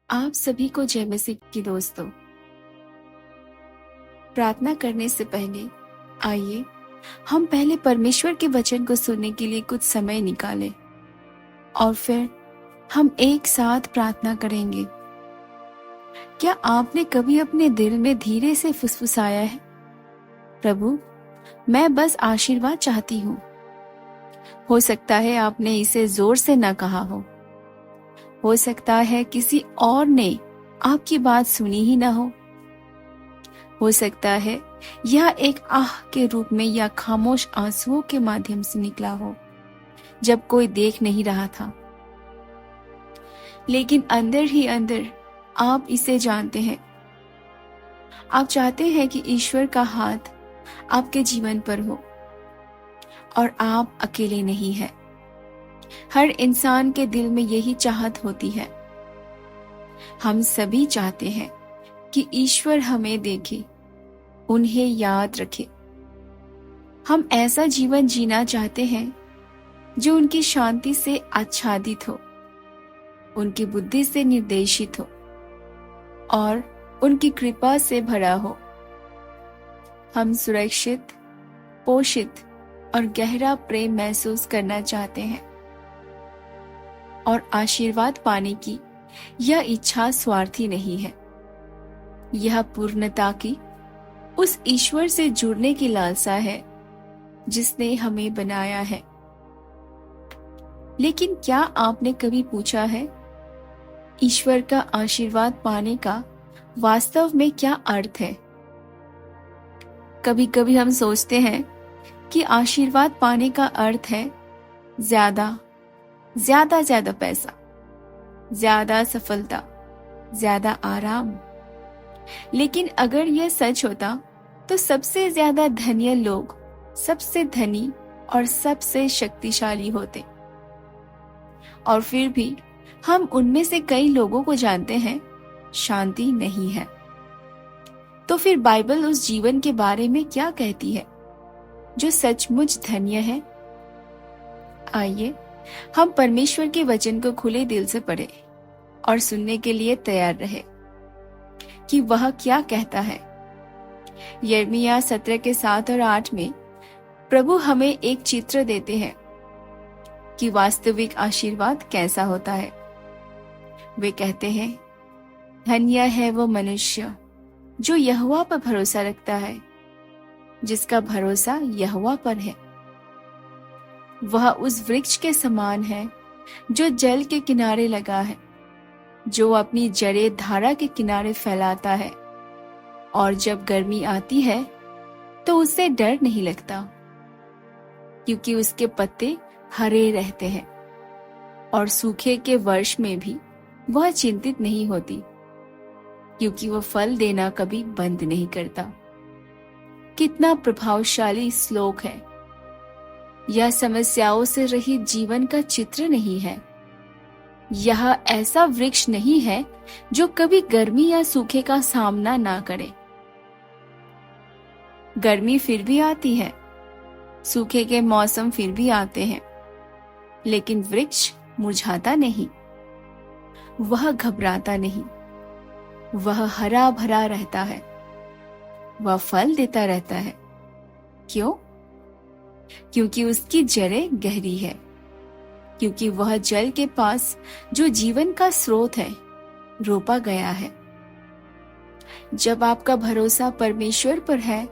आप सभी को जय मसीह की दोस्तों। प्रार्थना करने से पहले आइए हम पहले परमेश्वर के वचन को सुनने के लिए कुछ समय निकालें और फिर हम एक साथ प्रार्थना करेंगे। क्या आपने कभी अपने दिल में धीरे से फुसफुसाया है, प्रभु मैं बस आशीर्वाद चाहती हूँ। हो सकता है आपने इसे जोर से न कहा हो सकता है किसी और ने आपकी बात सुनी ही ना हो सकता है यह एक आह के रूप में या खामोश आंसुओं के माध्यम से निकला हो जब कोई देख नहीं रहा था, लेकिन अंदर ही अंदर आप इसे जानते हैं। आप चाहते हैं कि ईश्वर का हाथ आपके जीवन पर हो और आप अकेले नहीं हैं। हर इंसान के दिल में यही चाहत होती है। हम सभी चाहते हैं कि ईश्वर हमें देखे, उन्हें याद रखे। हम ऐसा जीवन जीना चाहते हैं जो उनकी शांति से आच्छादित हो, उनकी बुद्धि से निर्देशित हो और उनकी कृपा से भरा हो। हम सुरक्षित, पोषित और गहरा प्रेम महसूस करना चाहते हैं और आशीर्वाद पाने की यह इच्छा स्वार्थी नहीं है। यह पूर्णता की उस ईश्वर से जुड़ने की लालसा है जिसने हमें बनाया है। लेकिन क्या आपने कभी पूछा है, ईश्वर का आशीर्वाद पाने का वास्तव में क्या अर्थ है? कभी कभी हम सोचते हैं कि आशीर्वाद पाने का अर्थ है ज्यादा ज्यादा पैसा, ज्यादा सफलता, ज्यादा आराम। लेकिन अगर यह सच होता तो सबसे ज्यादा धनी लोग सबसे धनी और सबसे शक्तिशाली होते, और फिर भी हम उनमें से कई लोगों को जानते हैं शांति नहीं है। तो फिर बाइबल उस जीवन के बारे में क्या कहती है जो सचमुच धन्य है? आइए हम परमेश्वर के वचन को खुले दिल से पढ़ें और सुनने के लिए तैयार रहे कि वह क्या कहता है। यिर्मयाह 17 के 7 और 8 में प्रभु हमें एक चित्र देते हैं कि वास्तविक आशीर्वाद कैसा होता है। वे कहते हैं, धन्य है वो मनुष्य जो यहोवा पर भरोसा रखता है, जिसका भरोसा यहोवा पर है। वह उस वृक्ष के समान है जो जल के किनारे लगा है, जो अपनी जड़ें धारा के किनारे फैलाता है, और जब गर्मी आती है तो उसे डर नहीं लगता, क्योंकि उसके पत्ते हरे रहते हैं, और सूखे के वर्ष में भी वह चिंतित नहीं होती, क्योंकि वह फल देना कभी बंद नहीं करता। कितना प्रभावशाली श्लोक है। यह समस्याओं से रहित जीवन का चित्र नहीं है। यह ऐसा वृक्ष नहीं है जो कभी गर्मी या सूखे का सामना ना करे। गर्मी फिर भी आती है, सूखे के मौसम फिर भी आते हैं, लेकिन वृक्ष मुरझाता नहीं, वह घबराता नहीं, वह हरा भरा रहता है, वह फल देता रहता है। क्यों? क्योंकि उसकी जड़ें गहरी है, क्योंकि वह जल के पास जो जीवन का स्रोत है रोपा गया है। जब आपका भरोसा परमेश्वर पर है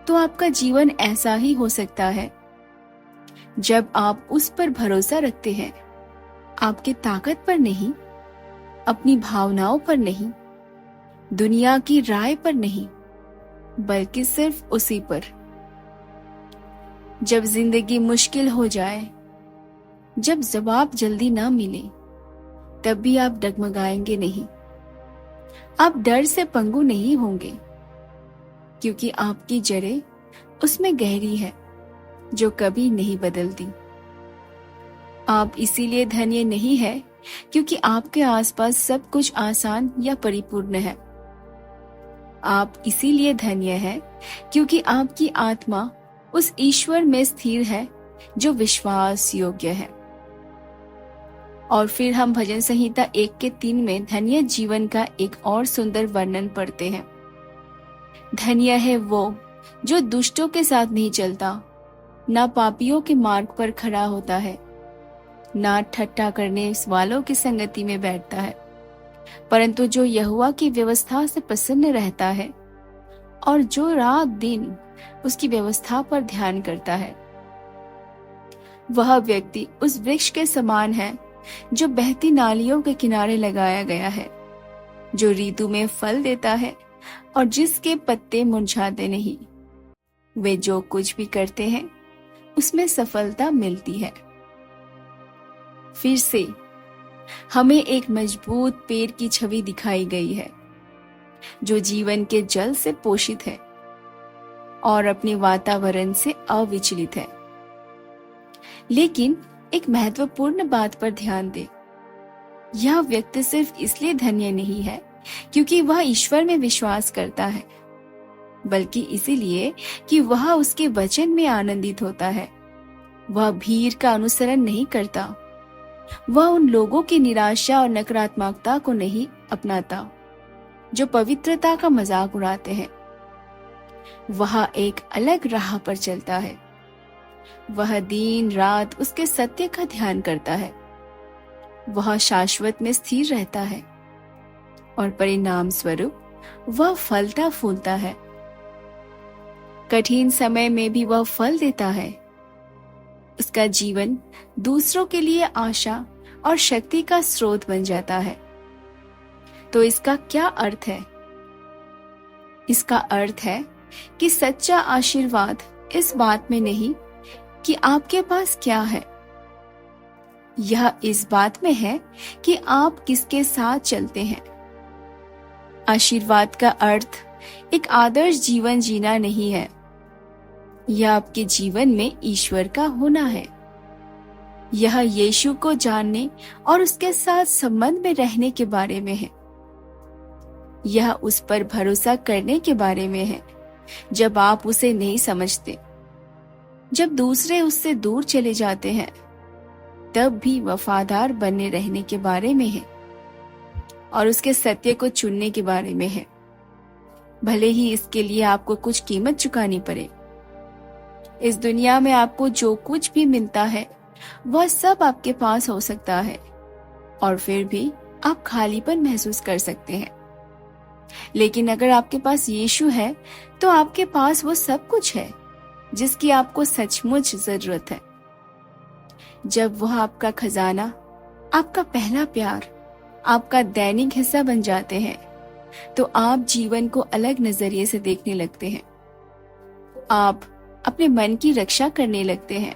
तो आपका जीवन ऐसा ही हो सकता है। जब आप उस पर भरोसा रखते हैं, आपके ताकत पर नहीं, अपनी भावनाओं पर नहीं, दुनिया की राय पर नहीं, बल्कि सिर्फ उसी पर। जब जिंदगी मुश्किल हो जाए, जब जवाब जल्दी ना मिले, तब भी आप डगमगाएंगे नहीं। आप डर से पंगु नहीं होंगे, क्योंकि आपकी जड़ें उसमें गहरी है जो कभी नहीं बदलती। आप इसीलिए धन्य नहीं है क्योंकि आपके आसपास सब कुछ आसान या परिपूर्ण है। आप इसीलिए धन्य है क्योंकि आपकी आत्मा उस ईश्वर में स्थिर है जो विश्वास योग्य है। और फिर हम भजन संहिता 1 के 3 में धन्य जीवन का एक और सुंदर वर्णन पढ़ते हैं। धन्य है वो जो दुष्टों के साथ नहीं चलता, ना पापियों के मार्ग पर खड़ा होता है, ना ठट्ठा करने वालों की संगति में बैठता है, परंतु जो यहोवा की व्यवस्था से प्रसन्न रहता है और जो रात दिन उसकी व्यवस्था पर ध्यान करता है। वह व्यक्ति उस वृक्ष के समान है जो बहती नालियों के किनारे लगाया गया है, जो ऋतु में फल देता है और जिसके पत्ते मुरझाते नहीं। वे जो कुछ भी करते हैं उसमें सफलता मिलती है। फिर से हमें एक मजबूत पेड़ की छवि दिखाई गई है जो जीवन के जल से पोषित है और अपने वातावरण से अविचलित है। लेकिन एक महत्वपूर्ण बात पर ध्यान दें। यह व्यक्ति सिर्फ इसलिए धन्य नहीं है क्योंकि वह ईश्वर में विश्वास करता है, बल्कि इसीलिए कि वह उसके वचन में आनंदित होता है। वह भीड़ का अनुसरण नहीं करता, वह उन लोगों की निराशा और नकारात्मकता को नहीं अपनाता जो पवित्रता का मजाक उड़ाते हैं। वह एक अलग राह पर चलता है। वह दिन रात उसके सत्य का ध्यान करता है। वह शाश्वत में स्थिर रहता है और परिणाम स्वरूप वह फलता फूलता है। कठिन समय में भी वह फल देता है। उसका जीवन दूसरों के लिए आशा और शक्ति का स्रोत बन जाता है। तो इसका क्या अर्थ है? इसका अर्थ है कि सच्चा आशीर्वाद इस बात में नहीं कि आपके पास क्या है, यह इस बात में है कि आप किसके साथ चलते हैं। आशीर्वाद का अर्थ एक आदर्श जीवन जीना नहीं है, यह आपके जीवन में ईश्वर का होना है। यह यीशु को जानने और उसके साथ संबंध में रहने के बारे में है। यह उस पर भरोसा करने के बारे में है जब आप उसे नहीं समझते, जब दूसरे उससे दूर चले जाते हैं, तब भी वफादार बने रहने के बारे में है और उसके सत्य को चुनने के बारे में है, भले ही इसके लिए आपको कुछ कीमत चुकानी पड़े। इस दुनिया में आपको जो कुछ भी मिलता है वह सब आपके पास हो सकता है और फिर भी आप खालीपन महसूस कर सकते हैं। लेकिन अगर आपके पास यीशु है तो आपके पास वो सब कुछ है जिसकी आपको सचमुच जरूरत है। जब वह आपका खजाना, आपका पहला प्यार, आपका दैनिक हिस्सा बन जाते हैं तो आप जीवन को अलग नजरिए से देखने लगते हैं। आप अपने मन की रक्षा करने लगते हैं।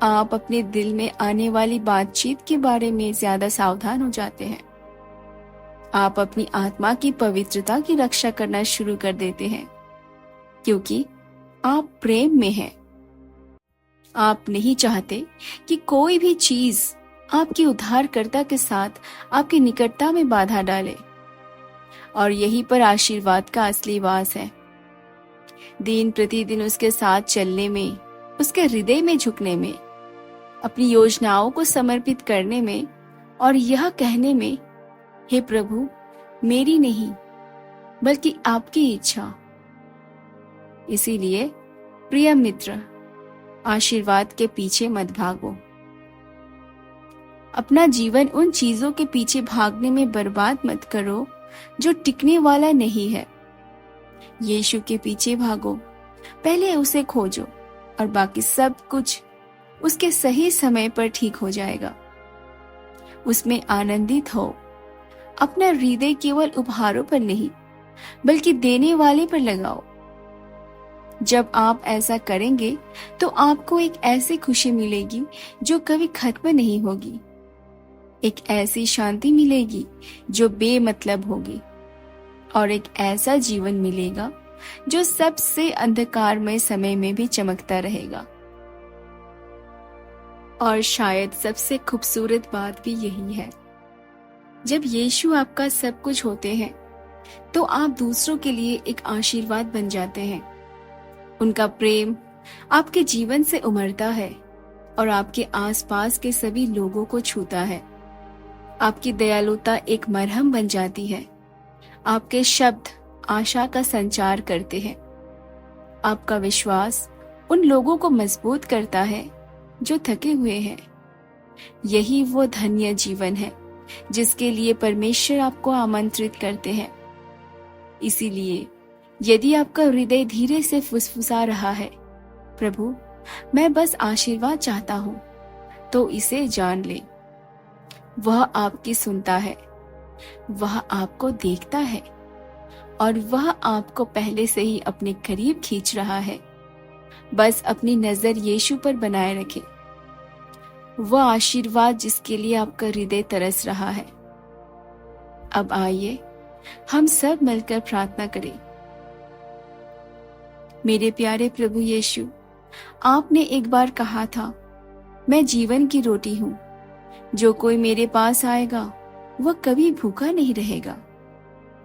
आप अपने दिल में आने वाली बातचीत के बारे में ज्यादा सावधान हो जाते हैं। आप अपनी आत्मा की पवित्रता की रक्षा करना शुरू कर देते हैं क्योंकि आप प्रेम में हैं। आप नहीं चाहते कि कोई भी चीज आपके उद्धारकर्ता के साथ आपकी निकटता में बाधा डाले, और यहीं पर आशीर्वाद का असली वास है। दिन प्रतिदिन उसके साथ चलने में, उसके हृदय में झुकने में, अपनी योजनाओं को समर्पित करने में और यह कहने में, हे प्रभु, मेरी नहीं बल्कि आपकी इच्छा। इसीलिए प्रिय मित्र, आशीर्वाद के पीछे मत भागो। अपना जीवन उन चीजों के पीछे भागने में बर्बाद मत करो जो टिकने वाला नहीं है। यीशु के पीछे भागो, पहले उसे खोजो और बाकी सब कुछ उसके सही समय पर ठीक हो जाएगा। उसमें आनंदित हो। अपना हृदय केवल उपहारों पर नहीं बल्कि देने वाले पर लगाओ। जब आप ऐसा करेंगे तो आपको एक ऐसी खुशी मिलेगी जो कभी खत्म नहीं होगी। एक ऐसी शांति मिलेगी जो बेमतलब होगी और एक ऐसा जीवन मिलेगा जो सबसे अंधकारमय समय में भी चमकता रहेगा। और शायद सबसे खूबसूरत बात भी यही है, जब यीशु आपका सब कुछ होते हैं तो आप दूसरों के लिए एक आशीर्वाद बन जाते हैं। उनका प्रेम आपके जीवन से उमड़ता है और आपके आसपास के सभी लोगों को छूता है। आपकी दयालुता एक मरहम बन जाती है। आपके शब्द आशा का संचार करते हैं। आपका विश्वास उन लोगों को मजबूत करता है जो थके हुए हैं। यही वो धन्य जीवन है जिसके लिए परमेश्वर आपको आमंत्रित करते हैं। इसीलिए यदि आपका हृदय धीरे से फुसफुसा रहा है, प्रभु मैं बस आशीर्वाद चाहता हूं, तो इसे जान ले, वह आपकी सुनता है, वह आपको देखता है और वह आपको पहले से ही अपने करीब खींच रहा है। बस अपनी नजर यीशु पर बनाए रखें, वह आशीर्वाद जिसके लिए आपका हृदय तरस रहा है। अब आइए हम सब मिलकर प्रार्थना करें। मेरे प्यारे प्रभु यीशु, आपने एक बार कहा था, मैं जीवन की रोटी हूं, जो कोई मेरे पास आएगा वह कभी भूखा नहीं रहेगा,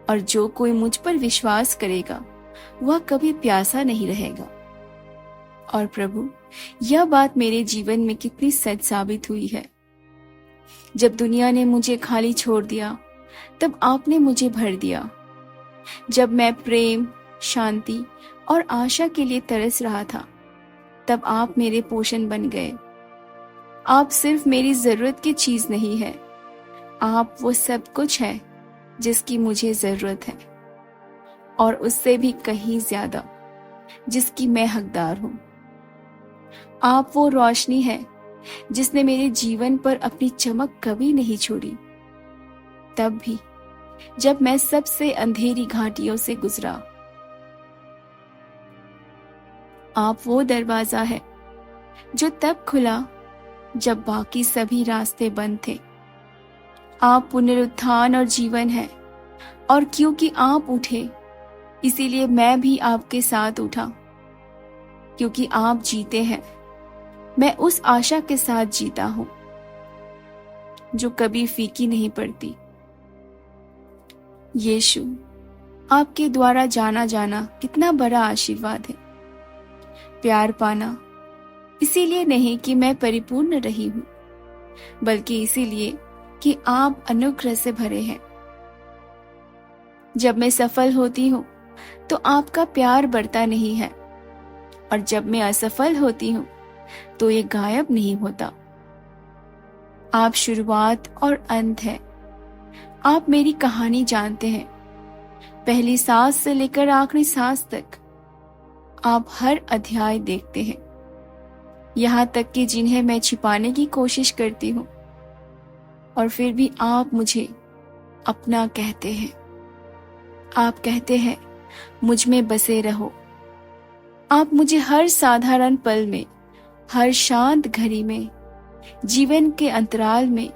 और जो कोई मुझ पर विश्वास करेगा वह कभी प्यासा नहीं रहेगा। और प्रभु, यह बात मेरे जीवन में कितनी सच साबित हुई है। जब दुनिया ने मुझे खाली छोड़ दिया, तब आपने मुझे भर दिया। जब मैं प्रेम, शांति और आशा के लिए तरस रहा था, तब आप मेरे पोषण बन गए। आप सिर्फ मेरी जरूरत की चीज नहीं है, आप वो सब कुछ है जिसकी मुझे जरूरत है, और उससे भी कहीं ज्यादा जिसकी मैं हकदार हूं। आप वो रोशनी है जिसने मेरे जीवन पर अपनी चमक कभी नहीं छोड़ी, तब भी जब मैं सबसे अंधेरी घाटियों से गुजरा। आप वो दरवाजा है जो तब खुला जब बाकी सभी रास्ते बंद थे। आप पुनरुत्थान और जीवन है, और क्योंकि आप उठे, इसीलिए मैं भी आपके साथ उठा। क्योंकि आप जीते हैं, मैं उस आशा के साथ जीता हूं जो कभी फीकी नहीं पड़ती। यीशु, आपके द्वारा जाना जाना कितना बड़ा आशीर्वाद है। प्यार पाना इसीलिए नहीं कि मैं परिपूर्ण रही हूं, बल्कि इसीलिए कि आप अनुग्रह से भरे हैं। जब मैं सफल होती हूं तो आपका प्यार बढ़ता नहीं है, और जब मैं असफल होती हूं तो ये गायब नहीं होता। आप शुरुआत और अंत है। आप मेरी कहानी जानते हैं, पहली सांस से लेकर आखिरी सांस तक। आप हर अध्याय देखते हैं, यहां तक कि जिन्हें मैं छिपाने की कोशिश करती हूं, और फिर भी आप मुझे अपना कहते हैं। आप कहते हैं, मुझ में बसे रहो। आप मुझे हर साधारण पल में, हर शांत घड़ी में, जीवन के अंतराल में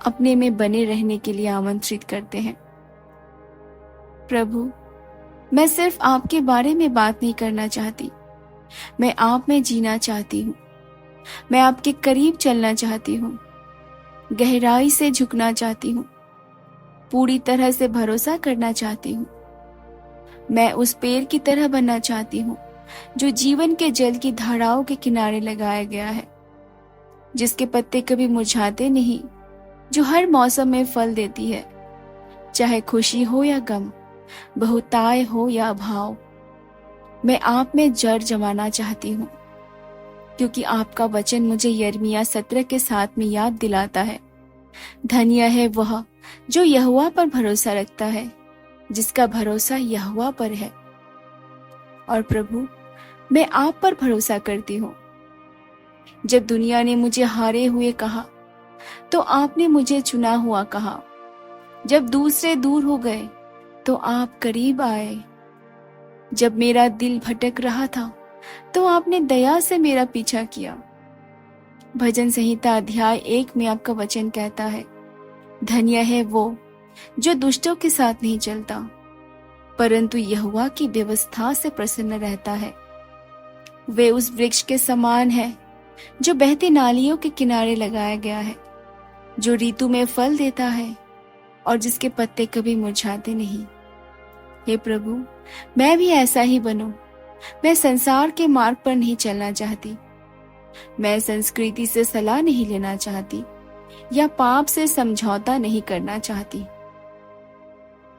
अपने में बने रहने के लिए आमंत्रित करते हैं। प्रभु, मैं सिर्फ आपके बारे में बात नहीं करना चाहती, मैं आप में जीना चाहती हूँ। मैं आपके करीब चलना चाहती हूँ, गहराई से झुकना चाहती हूँ, पूरी तरह से भरोसा करना चाहती हूँ। मैं उस पेड़ की तरह बनना चाहती हूँ जो जीवन के जल की धाराओं के किनारे लगाया गया है, जिसके पत्ते कभी मुरझाते नहीं, जो हर मौसम में फल देती है, चाहे खुशी हो या गम, बहुताय हो या अभाव। मैं आप में जड़ जमाना चाहती हूँ, क्योंकि आपका वचन मुझे यिर्मयाह 17 के 7 में याद दिलाता है, धन्य है वह जो यहोवा पर भरोसा रखता है, जिसका भरोसा यहोवा पर है। और प्रभु, मैं आप पर भरोसा करती हूँ। जब दुनिया ने मुझे हारे हुए कहा, तो आपने मुझे चुना हुआ कहा। जब दूसरे दूर हो गए, तो आप करीब आए। जब मेरा दिल भटक रहा था, तो आपने दया से मेरा पीछा किया। भजन संहिता अध्याय 1 में आपका वचन कहता है, धन्य है वो जो दुष्टों के साथ नहीं चलता, परंतु यहोवा की व्यवस्था से प्रसन्न रहता है। वे उस वृक्ष के समान है जो बहती नालियों के किनारे लगाया गया है, जो ऋतु में फल देता है और जिसके पत्ते कभी मुरझाते नहीं। हे प्रभु, मैं भी ऐसा ही बनूं। मैं संसार के मार्ग पर नहीं चलना चाहती, मैं संस्कृति से सलाह नहीं लेना चाहती या पाप से समझौता नहीं करना चाहती।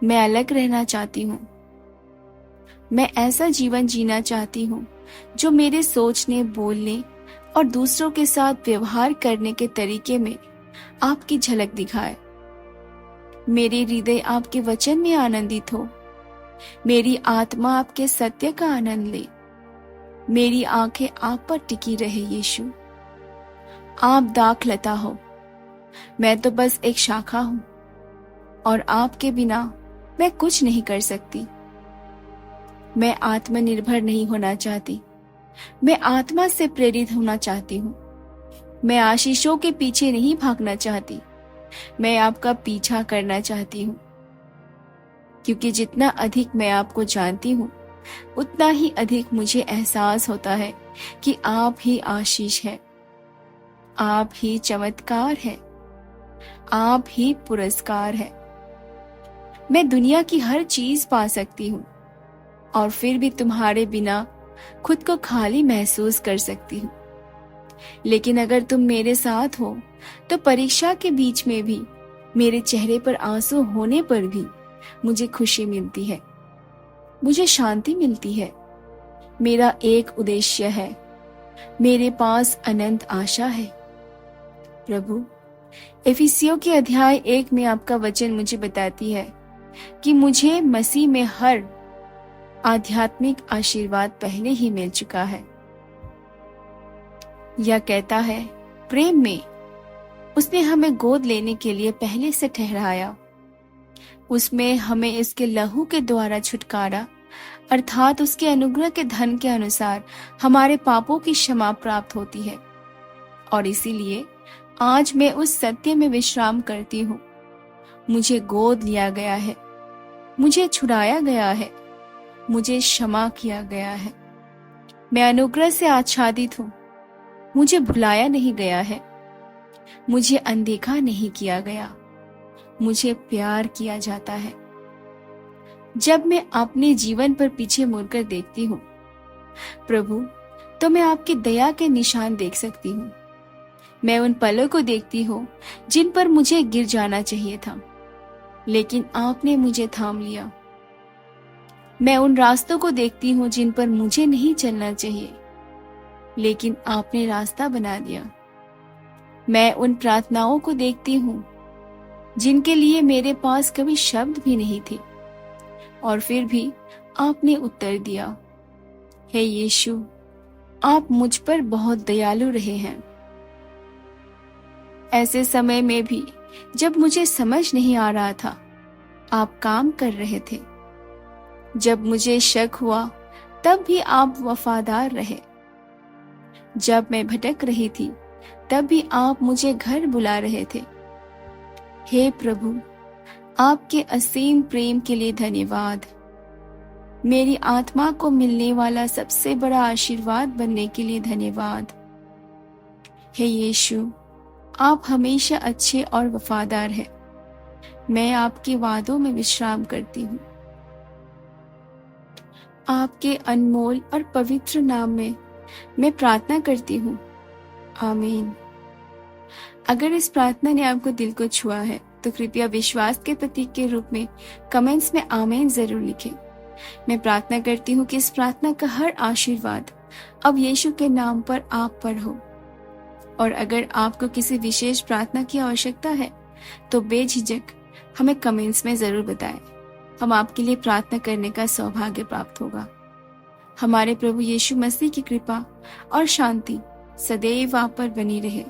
मैं अलग रहना चाहती हूँ। मैं ऐसा जीवन जीना चाहती हूँ जो मेरे सोचने, बोलने और दूसरों के साथ व्यवहार करने के तरीके में आपकी झलक दिखाए। मेरी हृदय आपके वचन में आनंदित हो। मेरी आत्मा आपके सत्य का आनंद ले। मेरी आंखें आप पर टिकी रहे यीशु। आप दाखलता हो, मैं तो बस एक शाखा हूं और आपके बिना मैं कुछ नहीं कर सकती। मैं आत्मनिर्भर नहीं होना चाहती, मैं आत्मा से प्रेरित होना चाहती हूँ। मैं आशीषों के पीछे नहीं भागना चाहती, मैं आपका पीछा करना चाहती हूँ। क्योंकि जितना अधिक मैं आपको जानती हूँ, उतना ही अधिक मुझे एहसास होता है कि आप ही आशीष है, आप ही चमत्कार है, आप ही पुरस्कार है। मैं दुनिया की हर चीज पा सकती हूँ और फिर भी तुम्हारे बिना खुद को खाली महसूस कर सकती हूँ। लेकिन अगर तुम मेरे साथ हो तो परीक्षा के बीच में भी, मेरे चेहरे पर आंसू होने पर भी मुझे खुशी मिलती है, मुझे शांति मिलती है। मेरा एक उद्देश्य है, मेरे पास अनंत आशा है। प्रभु, इफिसियों के अध्याय 1 में आपका वचन मुझे बताती है कि मुझे मसीह में हर आध्यात्मिक आशीर्वाद पहले ही मिल चुका है। यह कहता है, प्रेम में उसने हमें गोद लेने के लिए पहले से ठहराया। उसमें हमें इसके लहू के द्वारा छुटकारा, अर्थात उसके अनुग्रह के धन के अनुसार हमारे पापों की क्षमा प्राप्त होती है। और इसीलिए आज मैं उस सत्य में विश्राम करती हूँ। मुझे गोद लिया गया है, मुझे छुड़ाया गया है, मुझे क्षमा किया गया है। मैं अनुग्रह से आच्छादित हूँ, मुझे भुलाया नहीं गया है, मुझे अनदेखा नहीं किया गया, मुझे प्यार किया जाता है। जब मैं अपने जीवन पर पीछे मुड़कर देखती हूँ प्रभु, तो मैं आपकी दया के निशान देख सकती हूँ। मैं उन पलों को देखती हूँ जिन पर मुझे गिर जाना चाहिए था, लेकिन आपने मुझे थाम लिया। मैं उन रास्तों को देखती हूँ जिन पर मुझे नहीं चलना चाहिए, लेकिन आपने रास्ता बना दिया। मैं उन प्रार्थनाओं को देखती हूँ जिनके लिए मेरे पास कभी शब्द भी नहीं थे, और फिर भी आपने उत्तर दिया। हे यीशु, आप मुझ पर बहुत दयालु रहे हैं। ऐसे समय में भी जब मुझे समझ नहीं आ रहा था, आप काम कर रहे थे। जब मुझे शक हुआ, तब भी आप वफादार रहे। जब मैं भटक रही थी, तब भी आप मुझे घर बुला रहे थे। हे प्रभु, आपके असीम प्रेम के लिए धन्यवाद। मेरी आत्मा को मिलने वाला सबसे बड़ा आशीर्वाद बनने के लिए धन्यवाद। हे यीशु, आप हमेशा अच्छे और वफादार हैं। मैं आपके वादों में विश्राम करती हूँ। आपके अनमोल और पवित्र नाम में मैं प्रार्थना करती हूँ। आमीन। अगर इस प्रार्थना ने आपको दिल को छुआ है तो कृपया विश्वास के प्रतीक के रूप में कमेंट्स में आमीन जरूर लिखें। मैं प्रार्थना करती हूँ कि इस प्रार्थना का हर आशीर्वाद अब यीशु के नाम पर आप पर हो। और अगर आपको किसी विशेष प्रार्थना की आवश्यकता है तो बेझिझक हमें कमेंट्स में जरूर बताएं। हम आपके लिए प्रार्थना करने का सौभाग्य प्राप्त होगा। हमारे प्रभु यीशु मसीह की कृपा और शांति सदैव आप पर बनी रहे।